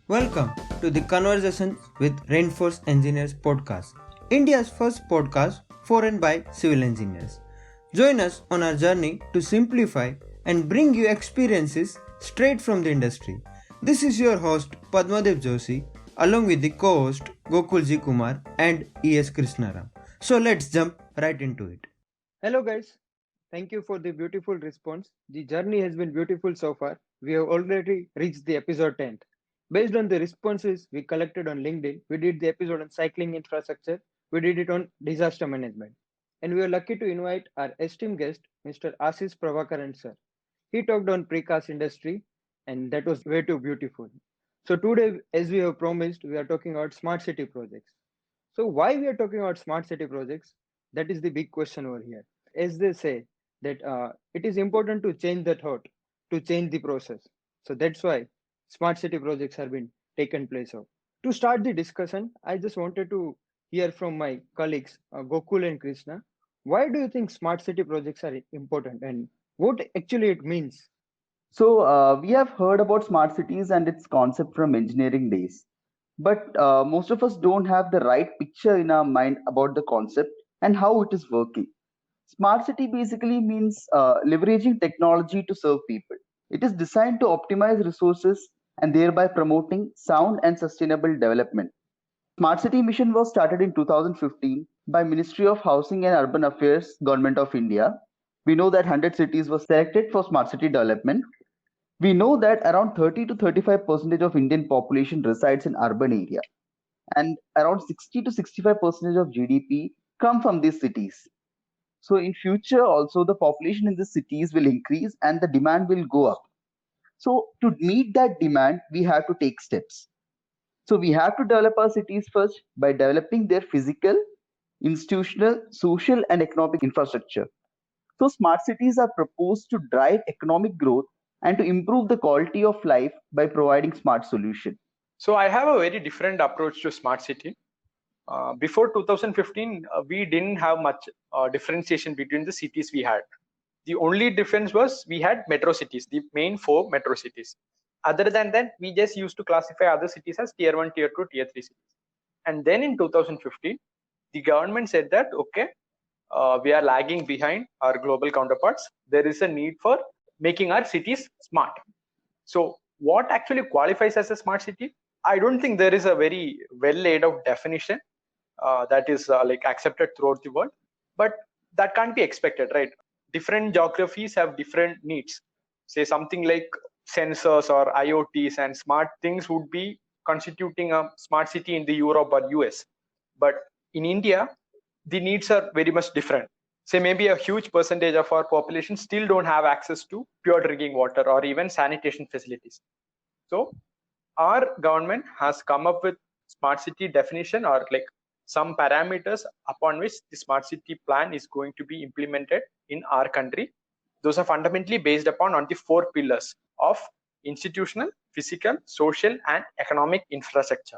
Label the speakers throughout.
Speaker 1: Welcome to the Conversations with Rainforest Engineers podcast, India's first podcast for and by civil engineers. Join us on our journey to simplify and bring you experiences straight from the industry. This is your host Padmadev Joshi along with the co-host Gokulji Kumar and E.S. Krishnaram. So let's jump right into it. Hello guys, thank you for the beautiful response. The journey has been beautiful so far. We have already reached the episode 10th. Based on the responses we collected on LinkedIn, we did the episode on cycling infrastructure, we did it on disaster management. And we are lucky to invite our esteemed guest, Mr. Ashish Prabhakaran sir. He talked on precast industry and that was way too beautiful. So today, as we have promised, we are talking about smart city projects. So why we are talking about smart city projects? That is the big question over here. As they say that it is important to change the thought, to change the process. So that's why smart city projects have been taken place of. To start the discussion, I just wanted to hear from my colleagues Gokul and Krishna. Why do you think smart city projects are important and what actually it means?
Speaker 2: So, we have heard about smart cities and its concept from engineering days, but most of us don't have the right picture in our mind about the concept and how it is working. Smart city basically means leveraging technology to serve people. It is designed to optimize resources and thereby promoting sound and sustainable development. Smart city mission was started in 2015 by Ministry of Housing and Urban Affairs, Government of India. We know that 100 cities were selected for smart city development. We know that around 30 to 35% of Indian population resides in urban area and around 60 to 65% of GDP come from these cities. So in future also the population in the cities will increase and the demand will go up. So to meet that demand, we have to take steps. So we have to develop our cities first by developing their physical, institutional, social and economic infrastructure. So smart cities are proposed to drive economic growth and to improve the quality of life by providing smart solutions.
Speaker 3: So I have a very different approach to smart city. Before 2015, we didn't have much differentiation between the cities we had. The only difference was we had metro cities, the main four metro cities. Other than that, we just used to classify other cities as tier 1, tier 2, tier 3 cities. And then in 2015, the government said that, okay, we are lagging behind our global counterparts. There is a need for making our cities smart. So what actually qualifies as a smart city? I don't think there is a very well laid out definition that is like accepted throughout the world, but that can't be expected, right? Different geographies have different needs. Say something like sensors or IoTs and smart things would be constituting a smart city in the Europe or US. But in India, the needs are very much different. Say maybe a huge percentage of our population still don't have access to pure drinking water or even sanitation facilities. So our government has come up with smart city definition or like some parameters upon which the smart city plan is going to be implemented in our country. Those are fundamentally based upon on the four pillars of institutional, physical, social, and economic infrastructure.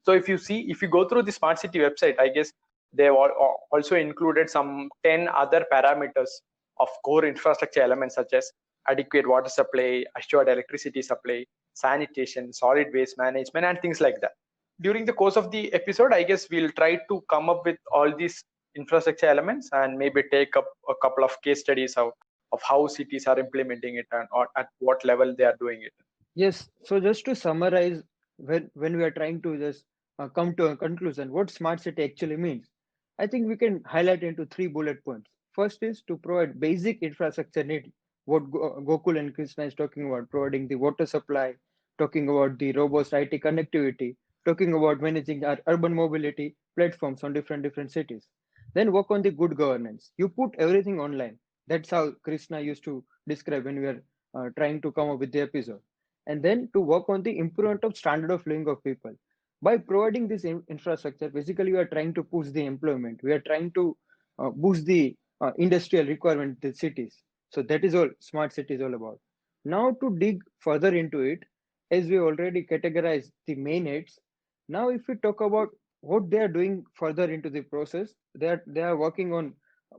Speaker 3: So if you go through the smart city website, I guess they have also included some 10 other parameters of core infrastructure elements such as adequate water supply, assured electricity supply, sanitation, solid waste management, and things like that. During the course of the episode, I guess we'll try to come up with all these infrastructure elements and maybe take up a couple of case studies of how cities are implementing it and or at what level they are doing it.
Speaker 1: Yes, so just to summarize, when we are trying to just come to a conclusion, what smart city actually means, I think we can highlight into three bullet points. First is to provide basic infrastructure need. What Gokul and Krishna is talking about, providing the water supply, talking about the robust IT connectivity, talking about managing our urban mobility platforms on different cities. Then work on the good governance. You put everything online. That's how Krishna used to describe when we are trying to come up with the episode. And then to work on the improvement of standard of living of people. By providing this infrastructure, basically we are trying to push the employment. We are trying to boost the industrial requirement in the cities. So that is all smart city is all about. Now to dig further into it, as we already categorized the main aids, now if we talk about what they are doing further into the process, they are working on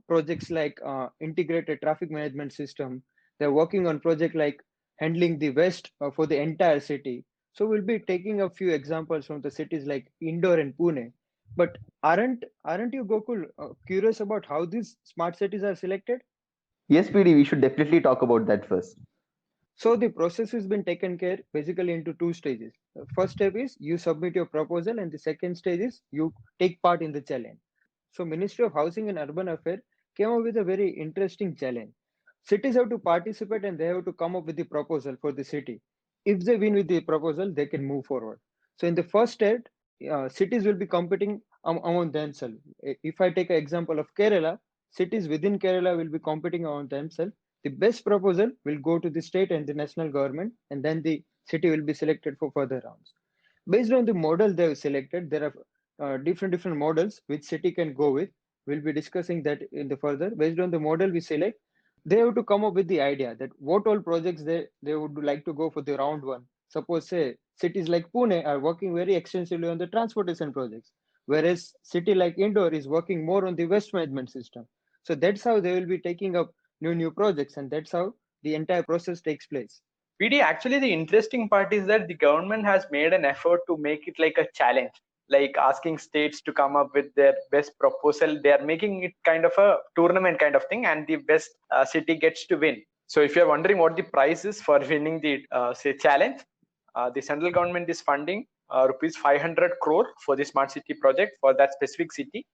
Speaker 1: projects like integrated traffic management system. They're working on project like handling the waste for the entire city. So we'll be taking a few examples from the cities like Indore and Pune. But aren't you, Gokul, curious about how these smart cities are selected?
Speaker 2: Yes, PD, we should definitely talk about that first.
Speaker 1: So the process has been taken care basically into two stages. The first step is you submit your proposal, and the second stage is you take part in the challenge. So Ministry of Housing and Urban Affairs came up with a very interesting challenge. Cities have to participate and they have to come up with the proposal for the city. If they win with the proposal, they can move forward. So in the first step, cities will be competing among themselves. If I take an example of Kerala, cities within Kerala will be competing among themselves. The best proposal will go to the state and the national government, and then the city will be selected for further rounds. Based on the model they have selected, there are different models which city can go with. We'll be discussing that in the further. Based on the model we select, they have to come up with the idea that what all projects they would like to go for the round one. Suppose say cities like Pune are working very extensively on the transportation projects, whereas city like Indore is working more on the waste management system. So that's how they will be taking up new projects, and that's how the entire process takes place.
Speaker 3: PD, actually, the interesting part is that the government has made an effort to make it like a challenge, like asking states to come up with their best proposal. They are making it kind of a tournament kind of thing, and the best city gets to win. So, if you're wondering what the price is for winning the say challenge, the central government is funding rupees 500 crore for the smart city project for that specific city.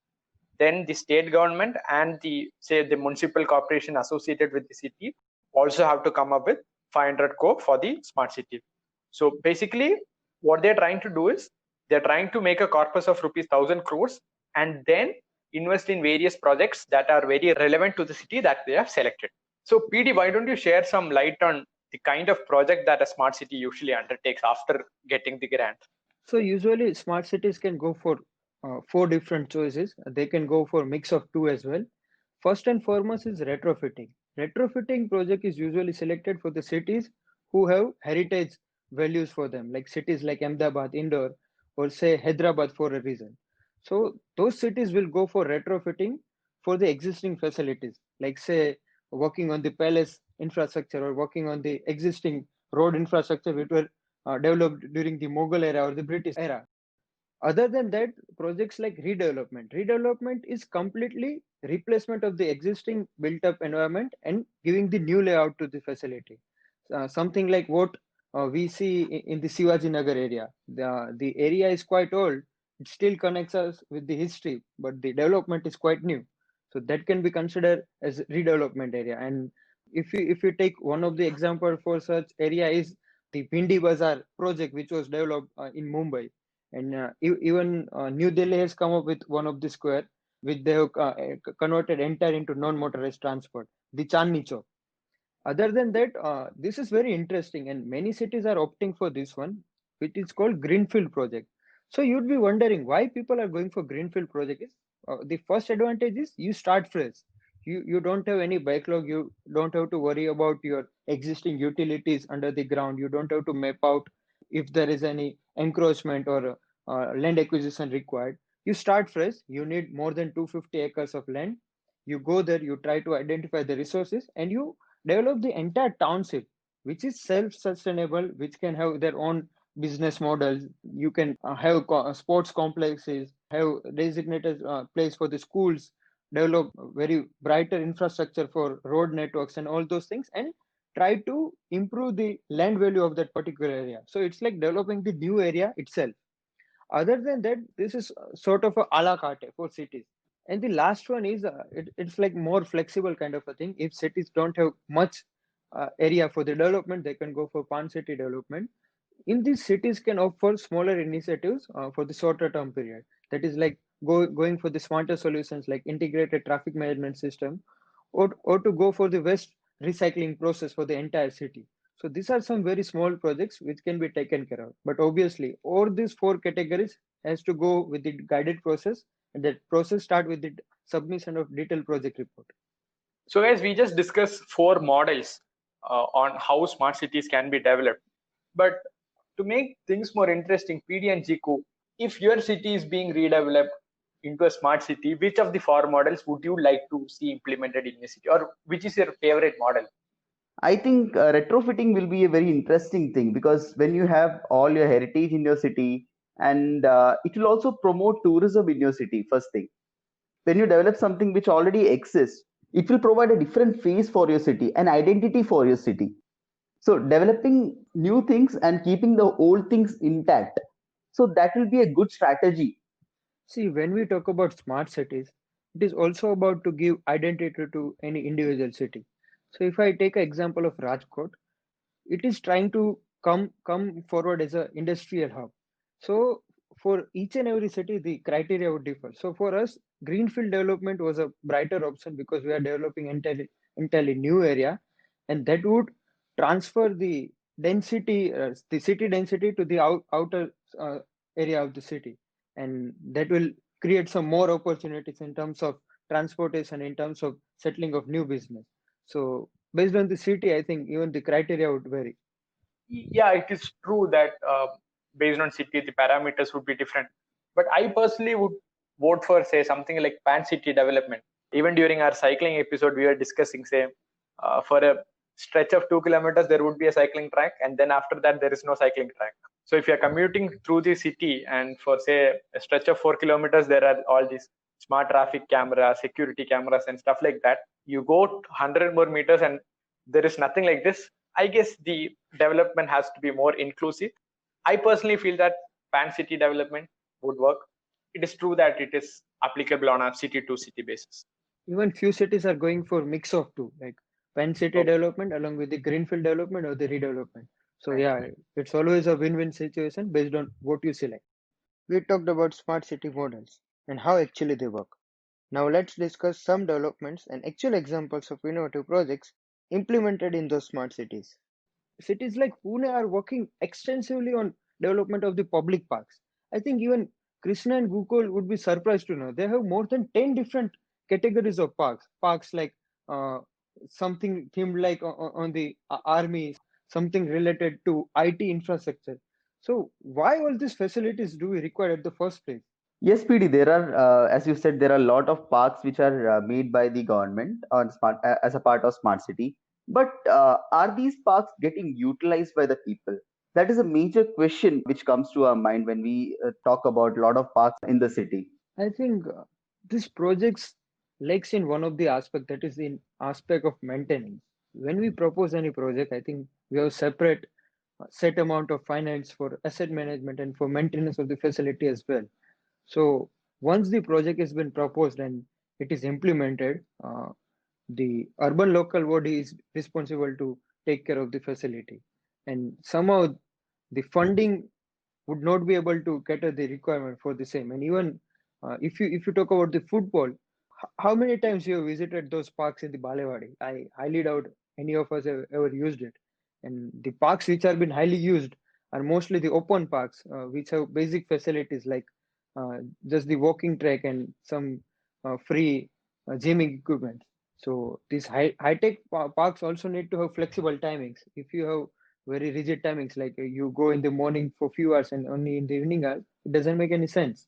Speaker 3: Then the state government and the say the municipal corporation associated with the city also have to come up with 500 crore for the smart city. So basically what they're trying to do is they're trying to make a corpus of rupees 1000 crores and then invest in various projects that are very relevant to the city that they have selected. So PD, why don't you share some light on the kind of project that a smart city usually undertakes after getting the grant?
Speaker 1: So usually smart cities can go for four different choices. They can go for mix of two as well. First and foremost is retrofitting. Retrofitting project is usually selected for the cities who have heritage values for them, like cities like Ahmedabad, Indore, or say Hyderabad for a reason. So those cities will go for retrofitting for the existing facilities, like say working on the palace infrastructure or working on the existing road infrastructure which were developed during the Mughal era or the British era. Other than that, projects like redevelopment is completely replacement of the existing built up environment and giving the new layout to the facility. Something like what we see in the Sivaji Nagar area. The area is quite old. It still connects us with the history, but the development is quite new. So that can be considered as redevelopment area. And if you take one of the example for such area is the Pindi Bazaar project, which was developed in Mumbai. And even New Delhi has come up with one of the square, which they have converted entire into non-motorized transport, the Chandni Chowk. Other than that, this is very interesting, and many cities are opting for this one, which is called greenfield project. So you'd be wondering why people are going for greenfield project. Is the first advantage is you start fresh. You don't have any backlog. You don't have to worry about your existing utilities under the ground. You don't have to map out if there is any encroachment or land acquisition required. You start fresh. You need more than 250 acres of land. You go there. You try to identify the resources, and you develop the entire township which is self-sustainable, which can have their own business models. You can have sports complexes, have designated place for the schools, develop very brighter infrastructure for road networks and all those things, and try to improve the land value of that particular area. So it's like developing the new area itself. Other than that, this is sort of a la carte for cities. And the last one is it's like more flexible kind of a thing. If cities don't have much area for the development, they can go for pan city development. In these cities can offer smaller initiatives for the shorter term period. That is like going for the smarter solutions like integrated traffic management system, or to go for the waste recycling process for the entire city. So these are some very small projects which can be taken care of. But obviously, all these four categories has to go with the guided process, and that process start with the submission of detailed project report.
Speaker 3: So guys, we just discussed four models on how smart cities can be developed. But to make things more interesting, PD and Jiku, if your city is being redeveloped, into a smart city, which of the four models would you like to see implemented in your city, or which is your favorite model?
Speaker 2: I think retrofitting will be a very interesting thing because when you have all your heritage in your city, and it will also promote tourism in your city, first thing. When you develop something which already exists, it will provide a different face for your city, an identity for your city. So developing new things and keeping the old things intact. So that will be a good strategy.
Speaker 1: See, when we talk about smart cities, it is also about to give identity to any individual city. So if I take an example of Rajkot, it is trying to come forward as an industrial hub. So for each and every city, the criteria would differ. So for us, greenfield development was a brighter option because we are developing entirely new area, and that would transfer the city density to the outer uh, area of the city, and that will create some more opportunities in terms of transportation, in terms of settling of new business. So based on the city, I think even the criteria would vary.
Speaker 3: Yeah, it is true that based on city, the parameters would be different. But I personally would vote for, say, something like pan city development. Even during our cycling episode, we were discussing, say, for a stretch of 2 kilometers, there would be a cycling track, and then after that, there is no cycling track. So if you're commuting through the city, and for, say, a stretch of 4 kilometers, there are all these smart traffic cameras, security cameras, and stuff like that. You go 100 more meters, and there is nothing like this. I guess the development has to be more inclusive. I personally feel that pan city development would work. It is true that it is applicable on a city to city basis.
Speaker 1: Even few cities are going for mix of two, like pen city
Speaker 3: Okay,
Speaker 1: development along with the greenfield development or the redevelopment. So
Speaker 3: right.
Speaker 1: yeah, it's always a win-win situation based on what you select. We talked about smart city models and how actually they work. Now let's discuss some developments and actual examples of innovative projects implemented in those smart cities. Cities like Pune are working extensively on development of the public parks. I think even Krishna and Gokul would be surprised to know they have more than 10 different categories of parks. Parks like uh, something themed like on the army, something related to IT infrastructure. So why all these facilities do we require at the first place?
Speaker 2: Yes, PD, there are, as you said, there are a lot of parks which are made by the government on smart as a part of smart city. But are these parks getting utilized by the people? That is a major question which comes to our mind when we talk about a lot of parks in the city.
Speaker 1: I think this projects lacks in one of the aspect, that is in aspect of maintenance. When we propose any project, I think we have separate set amount of finance for asset management and for maintenance of the facility as well. So once the project has been proposed and it is implemented, the urban local body is responsible to take care of the facility, and somehow the funding would not be able to cater the requirement for the same. And even if you talk about the football, how many times you have visited those parks in the Balewadi? I highly doubt any of us have ever used it. And the parks which have been highly used are mostly the open parks, which have basic facilities like just the walking track and some free gymming equipment. So these high tech parks also need to have flexible timings. If you have very rigid timings, like you go in the morning for few hours and only in the evening hours, it doesn't make any sense.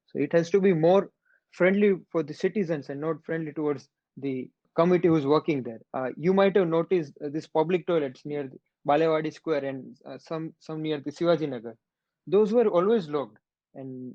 Speaker 1: So it has to be more friendly for the citizens and not friendly towards the committee who's working there. You might have noticed these public toilets near the Balewadi Square and some near the Shivaji Nagar. Those were always locked, and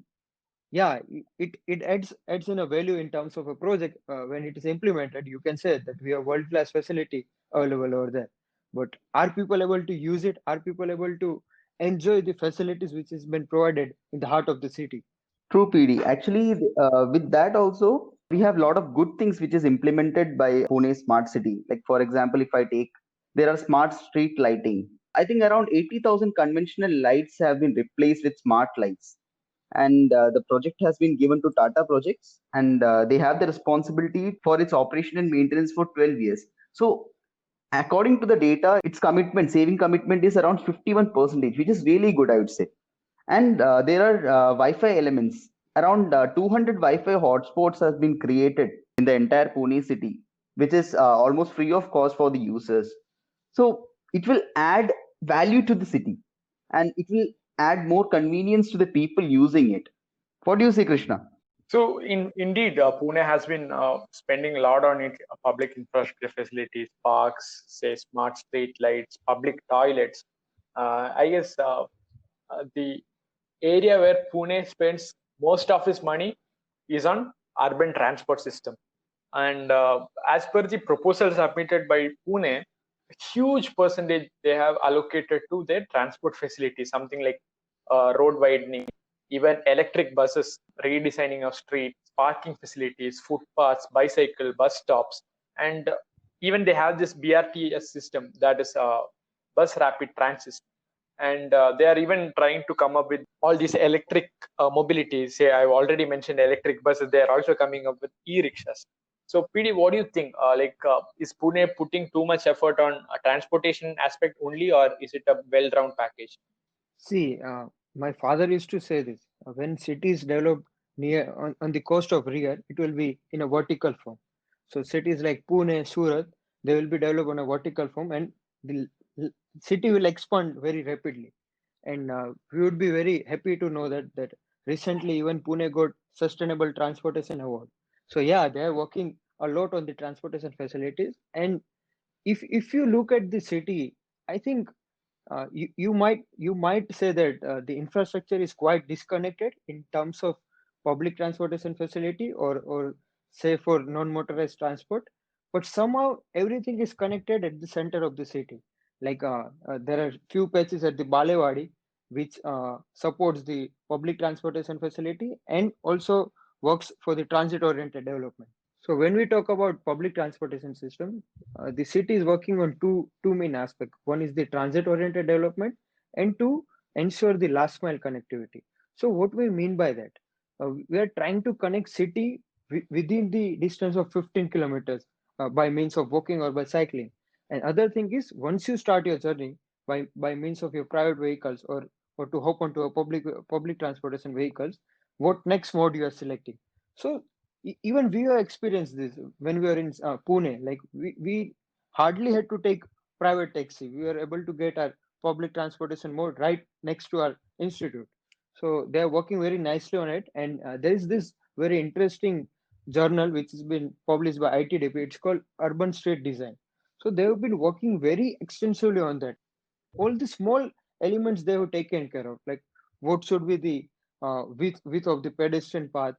Speaker 1: yeah, it adds in a value in terms of a project. When it is implemented, you can say that we have world class facility available over there. But are people able to use it? Are people able to enjoy the facilities which has been provided in the heart of the city?
Speaker 2: True, PD. Actually, with that also, we have a lot of good things which is implemented by Pune Smart City. Like, for example, if I take, there are smart street lighting. I think around 80,000 conventional lights have been replaced with smart lights. And the project has been given to Tata Projects, and they have the responsibility for its operation and maintenance for 12 years. So, according to the data, its commitment, saving commitment is around 51%, which is really good, I would say. And there are Wi-Fi elements. Around 200 Wi-Fi hotspots has been created in the entire Pune city, which is almost free of cost for the users. So it will add value to the city, and it will add more convenience to the people using it. What do you say, Krishna?
Speaker 3: So, indeed, Pune has been spending a lot on its public infrastructure facilities, parks, say smart street lights, public toilets. I guess the area where Pune spends most of its money is on urban transport system. And as per the proposal submitted by Pune, a huge percentage they have allocated to their transport facilities, something like road widening, even electric buses, redesigning of streets, parking facilities, footpaths, bicycle, bus stops, and even they have this BRTS system, that is bus rapid transit, and they are even trying to come up with all these electric mobility. Say, I've already mentioned electric buses. They are also coming up with e-rickshaws. So, PD, what do you think? Is Pune putting too much effort on a transportation aspect only, or is it a well-round package?
Speaker 1: See, my father used to say this. When cities develop near on the coast of river, it will be in a vertical form. So cities like Pune, Surat, they will be developed on a vertical form, and the city will expand very rapidly. And we would be very happy to know that recently even Pune got Sustainable Transportation Award. So yeah, they are working a lot on the transportation facilities. And if you look at the city, I think you might say that the infrastructure is quite disconnected in terms of public transportation facility or say for non-motorized transport, but somehow everything is connected at the center of the city. Like there are few patches at the Balewadi which supports the public transportation facility and also works for the transit oriented development. So when we talk about public transportation system, the city is working on two main aspects. One is the transit oriented development, and two, ensure the last mile connectivity. So what we mean by that, we are trying to connect city within the distance of 15 kilometers by means of walking or by cycling. And other thing is, once you start your journey by means of your private vehicles or to hop onto a public transportation vehicles, what next mode you are selecting. So even we have experienced this when we were in Pune. Like we hardly had to take private taxi. We were able to get our public transportation mode right next to our institute. So they are working very nicely on it. And there is this very interesting journal which has been published by ITDP. It's called Urban Street Design. So they have been working very extensively on that. All the small elements they have taken care of, like what should be the width of the pedestrian path,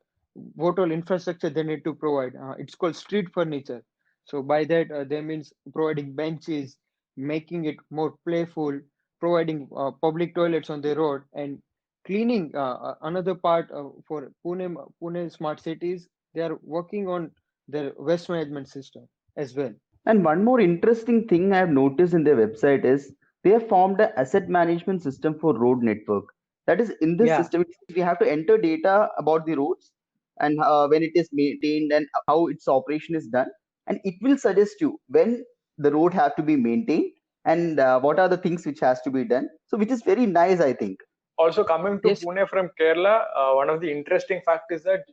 Speaker 1: what all infrastructure they need to provide. It's called street furniture. So by that they means providing benches, making it more playful, providing public toilets on the road, and cleaning. Another part for Pune smart cities, they are working on their waste management system as well.
Speaker 2: And one more interesting thing I have noticed in their website is they have formed an asset management system for road network. That is, in this
Speaker 1: Yeah.
Speaker 2: system, we have to enter data about the roads and when it is maintained and how its operation is done. And it will suggest you when the road have to be maintained and what are the things which has to be done. So, which is very nice, I think.
Speaker 3: Also, coming to
Speaker 1: Yes.
Speaker 3: Pune from Kerala, one of the interesting fact is that,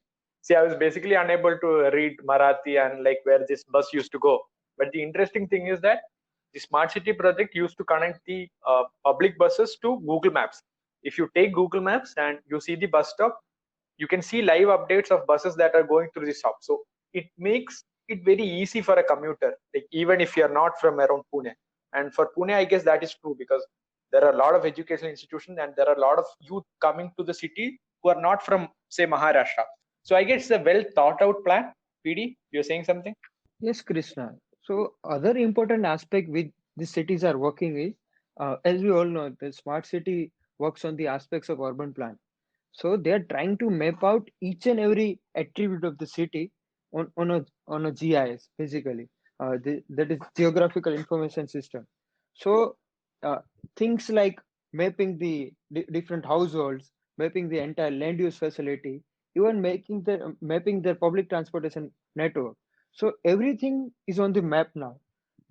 Speaker 3: see, I was basically unable to read Marathi and like where this bus used to go. But the interesting thing is that the smart city project used to connect the public buses to Google Maps. If you take Google Maps and you see the bus stop, you can see live updates of buses that are going through the stop. So it makes it very easy for a commuter, like even if you're not from around Pune. And for Pune, I guess that is true because there are a lot of educational institutions and there are a lot of youth coming to the city who are not from, say, Maharashtra. So I guess it's a well thought out plan. PD, you're saying something?
Speaker 1: Yes, Krishna. So other important aspect with the cities are working is, as we all know, the smart city works on the aspects of urban plan. So they are trying to map out each and every attribute of the city on a GIS, basically. That is geographical information system. So uh, things like mapping the different households, mapping the entire land use facility, even mapping their public transportation network. So everything is on the map now.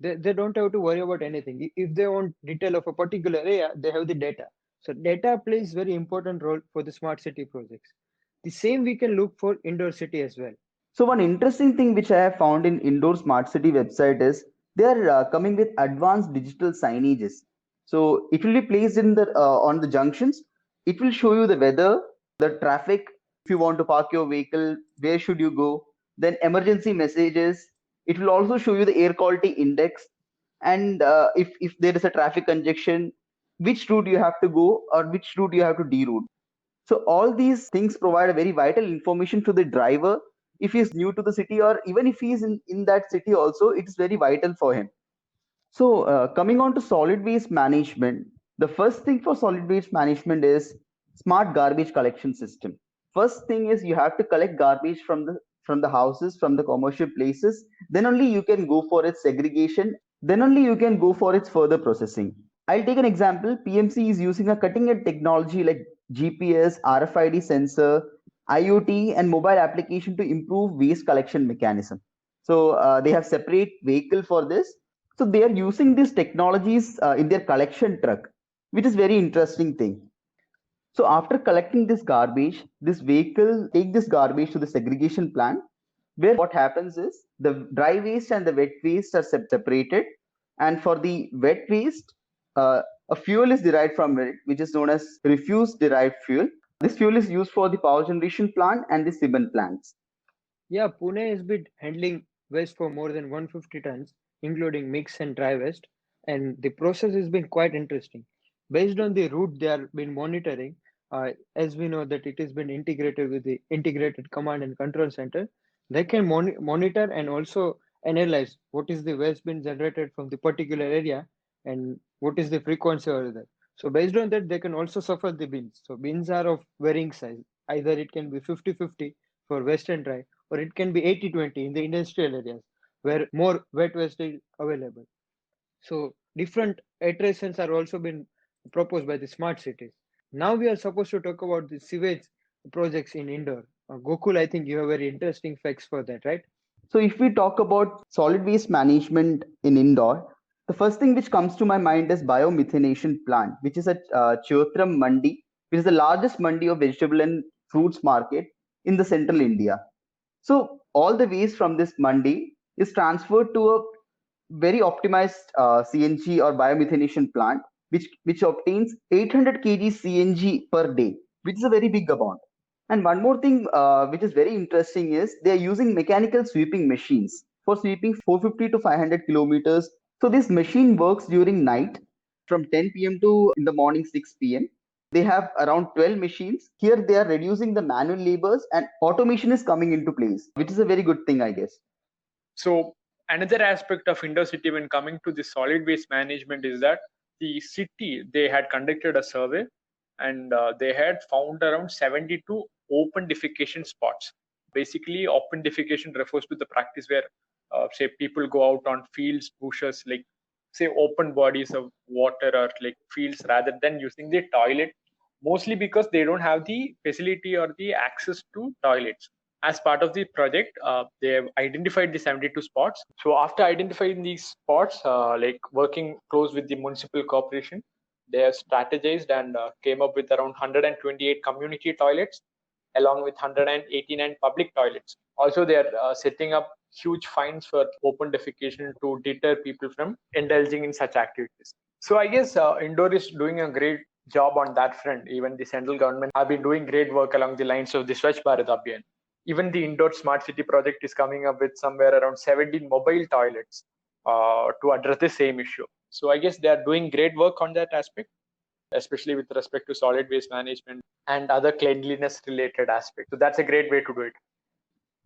Speaker 1: They don't have to worry about anything. If they want detail of a particular area, they have the data. So data plays very important role for the smart city projects. The same we can look for indoor city as well.
Speaker 2: So one interesting thing which I have found in Indore Smart City website is they are coming with advanced digital signages. So it will be placed in the on the junctions. It will show you the weather, the traffic, if you want to park your vehicle, where should you go? Then emergency messages. It will also show you the air quality index, and if there is a traffic congestion, which route you have to go or which route you have to deroute. So all these things provide a very vital information to the driver if he is new to the city, or even if he is in that city also, it is very vital for him. So, coming on to solid waste management, the first thing for solid waste management is smart garbage collection system. First thing is you have to collect garbage from the houses, from the commercial places. Then only you can go for its segregation. Then only you can go for its further processing. I'll take an example. PMC is using a cutting edge technology like GPS, RFID sensor, IoT, and mobile application to improve waste collection mechanism. So they have separate vehicle for this, so they are using these technologies in their collection truck, which is very interesting thing. So after collecting this garbage, this vehicle take this garbage to the segregation plant, where what happens is the dry waste and the wet waste are separated. And for the wet waste, a fuel is derived from it, which is known as refuse derived fuel. This fuel is used for the power generation plant and the cement plants.
Speaker 1: Yeah, Pune has been handling waste for more than 150 tons, including mix and dry waste, and the process has been quite interesting. Based on the route they are been monitoring, as we know that it has been integrated with the integrated command and control center, they can monitor and also analyze what is the waste being generated from the particular area and what is the frequency over there. So based on that, they can also suffer the bins. So bins are of varying size. Either it can be 50-50 for west and dry, or it can be 80-20 in the industrial areas where more wet waste is available. So different iterations are also been proposed by the smart cities. Now we are supposed to talk about the sewage projects in Indore. Gokul, I think you have very interesting facts for that, right?
Speaker 2: So if we talk about solid waste management in Indore, the first thing which comes to my mind is biomethanation plant, which is at Chotram Mandi, which is the largest mandi of vegetable and fruits market in the central India. So all the waste from this mandi is transferred to a very optimized CNG or biomethanation plant, which obtains 800 kg CNG per day, which is a very big amount. And one more thing which is very interesting is they are using mechanical sweeping machines for sweeping 450 to 500 kilometers. So this machine works during night from 10 p.m. to in the morning 6 p.m. They have around 12 machines. Here they are reducing the manual labors and automation is coming into place, which is a very good thing, I guess.
Speaker 3: So another aspect of Indore city when coming to the solid waste management is that the city, they had conducted a survey and they had found around 72 open defecation spots. Basically, open defecation refers to the practice where, say, people go out on fields, bushes, like say open bodies of water or like fields rather than using the toilet, mostly because they don't have the facility or the access to toilets. As part of the project, they have identified the 72 spots. So after identifying these spots, like working close with the municipal corporation, they have strategized and came up with around 128 community toilets along with 189 public toilets. Also, they are setting up huge fines for open defecation to deter people from indulging in such activities. So I guess Indore is doing a great job on that front. Even the central government have been doing great work along the lines of the Swachh Bharat Abhiyan. Even the Indore Smart City project is coming up with somewhere around 17 mobile toilets to address the same issue. So I guess they are doing great work on that aspect, especially with respect to solid waste management and other cleanliness related aspects. So that's a great way to do it.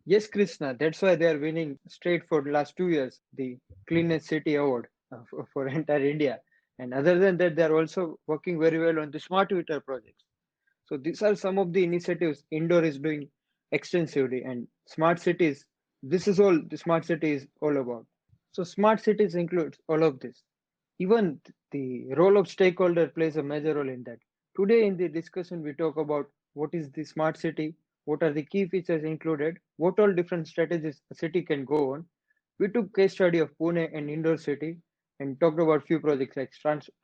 Speaker 1: Yes, Krishna. That's why they are winning straight for the last 2 years the Cleanest City Award for entire India. And other than that, they are also working very well on the smart meter projects. So these are some of the initiatives Indore is doing extensively, and smart cities. This is all the smart city is all about. So smart cities includes all of this. Even the role of stakeholder plays a major role in that. Today in the discussion, we talk about what is the smart city, what are the key features included, what all different strategies a city can go on. We took case study of Pune and Indore city and talked about few projects like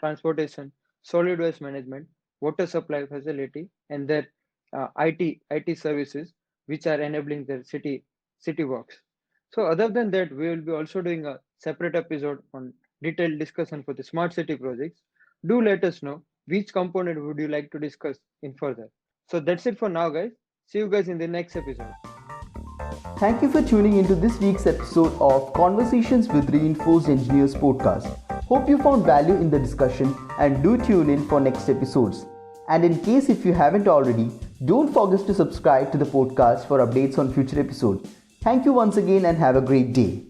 Speaker 1: transportation, solid waste management, water supply facility, and their IT services, which are enabling their city works. So other than that, we will be also doing a separate episode on detailed discussion for the smart city projects. Do let us know which component would you like to discuss in further. So that's it for now, guys. See you guys in the next episode.
Speaker 2: Thank you for tuning into this week's episode of Conversations with Reinforced Engineers podcast. Hope you found value in the discussion and do tune in for next episodes. And in case if you haven't already, don't forget to subscribe to the podcast for updates on future episodes. Thank you once again and have a great day.